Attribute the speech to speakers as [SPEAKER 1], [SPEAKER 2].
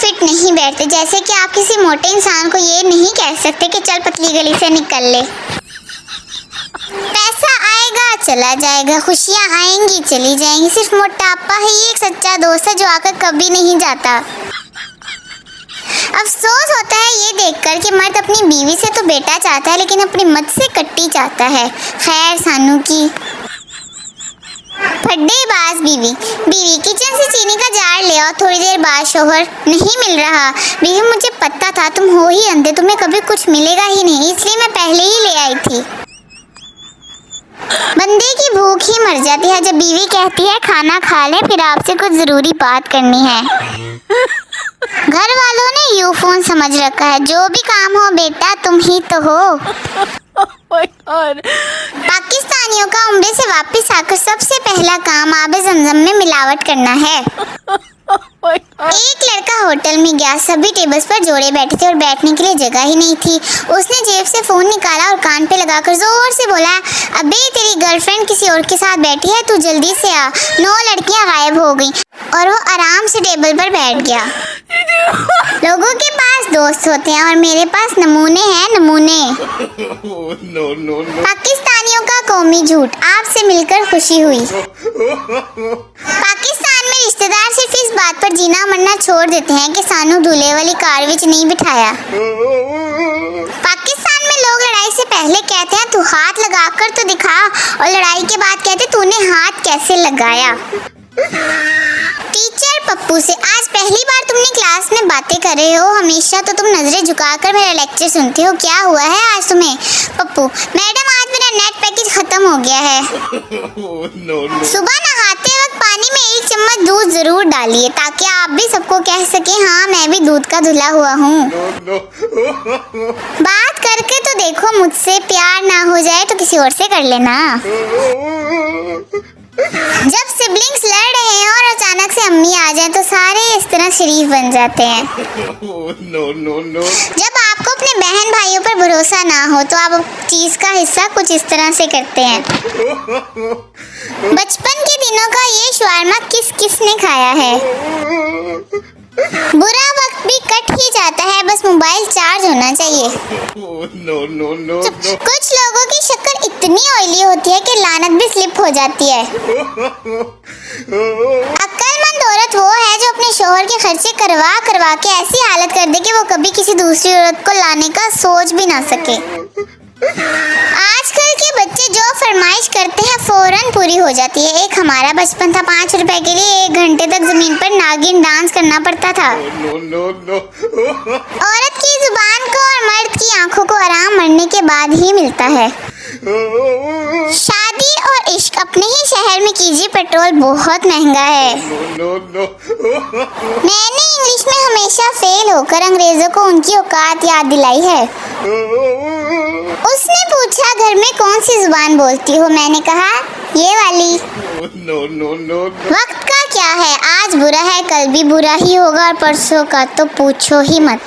[SPEAKER 1] Fit नहीं बैठते। जैसे कि आप किसी मोटे इंसान को ये नहीं कह सकते कि चल पतली गली से निकल ले। पैसा आएगा चला जाएगा, खुशियाँ आएंगी चली जाएंगी, सिर्फ मोटापा ही एक सच्चा दोस्त है जो आकर कभी नहीं जाता। अफसोस होता है ये देखकर कि मर्द अपनी बीवी से तो बेटा चाहता है लेकिन अपनी मत से कट्टी चाहता है। खैर सानू की फड्डेबाज बीवी। किचन से चीनी का जार ले आओ। थोड़ी देर बाद शोहर, नहीं मिल रहा। बीवी, मुझे पता था तुम हो ही अंधे, तुम्हें कभी कुछ मिलेगा ही नहीं, इसलिए मैं पहले ही ले आई थी। बंदे की भूख ही मर जाती है जब बीवी कहती है खाना खा ले, फिर आपसे कुछ जरूरी बात करनी है। घर वालों ने यूं फोन समझ रखा है, जो भी काम हो बेटा तुम ही तो हो। पाकिस्तानियों का उम्रे से वापस आकर सबसे पहला काम आबे ज़मज़म में मिलावट करना है। एक लड़का होटल में गया, सभी टेबल्स पर जोड़े बैठे थे और बैठने के लिए जगह ही नहीं थी। उसने जेब से फोन निकाला और कान पे लगाकर जोर से बोला, अबे तेरी गर्लफ्रेंड किसी और के साथ बैठी है, तू जल्दी से आ। 9 लड़कियां गायब हो गईं और वो आराम से टेबल पर बैठ गया। लोगों के पास दोस्त होते हैं और मेरे पास नमूने हैं, नमूने। पाकिस्तानियों का कौमी झूठ, आपसे मिलकर खुशी हुई। पाकिस्तान में रिश्तेदार सिर्फ इस बात पर जीना मरना छोड़ देते हैं कि सानू दूल्हे वाली कार विच नहीं बिठाया। पाकिस्तान में लोग लड़ाई से पहले कहते हैं तू हाथ लगा कर तो दिखा, और लड़ाई के बाद कहते तूने हाथ कैसे लगाया। टीचर पप्पू से, आज पहली बार तुमने क्लास में बातें कर रहे हो, हमेशा तो तुम नजरें झुकाकर मेरा लेक्चर सुनते हो, क्या हुआ है आज तुम्हें। पप्पू, मैडम आज मेरा नेट पैकेज खत्म हो गया है। सुबह नहाते वक्त पानी में 1 चम्मच दूध जरूर डालिए ताकि आप भी सबको कह सके हाँ मैं भी दूध का धुला हुआ हूँ। बात करके तो देखो, मुझसे प्यार ना हो जाए तो किसी और से कर लेना। जब सिबलिंग्स लड़ रहे हैं और अचानक से अम्मी आ जाए तो सारे इस तरह शरीफ बन जाते हैं। जब आपको अपने बहन भाइयों पर भरोसा ना हो तो आप चीज का हिस्सा कुछ इस तरह से करते हैं। बचपन के दिनों का ये शवारमा किस किस ने खाया है। बुरा वक्त भी कट ही जाता है, बस मोबाइल चार्ज होना चाहिए। कुछ लोगों की शक्ल इतनी ऑयली होती है कि लानत भी स्लिप हो जाती है। अक्लमंद औरत वो है जो अपने शोहर के खर्चे करवा करवा के ऐसी हालत कर दे कि वो कभी किसी दूसरी औरत को लाने का सोच भी ना सके। आजकल के बच्चे जो फरमाइश करते हैं फौरन पूरी हो जाती है। एक हमारा बचपन था, 5 रुपए के लिए 1 घंटे तक जमीन पर नागिन डांस करना पड़ता था। औरत की जुबान को और मर्द की आंखों को आराम मरने के बाद ही मिलता है। शादी और इश्क अपने ही शहर में कीजिए, पेट्रोल बहुत महंगा है। मैंने इंग्लिश में हमेशा फेल होकर अंग्रेजों को उनकी औकात याद दिलाई है। उसने पूछा घर में कौन सी जुबान बोलती हो, मैंने कहा ये वाली। वक्त का क्या है, आज बुरा है कल भी बुरा ही होगा और परसों का तो पूछो ही मत।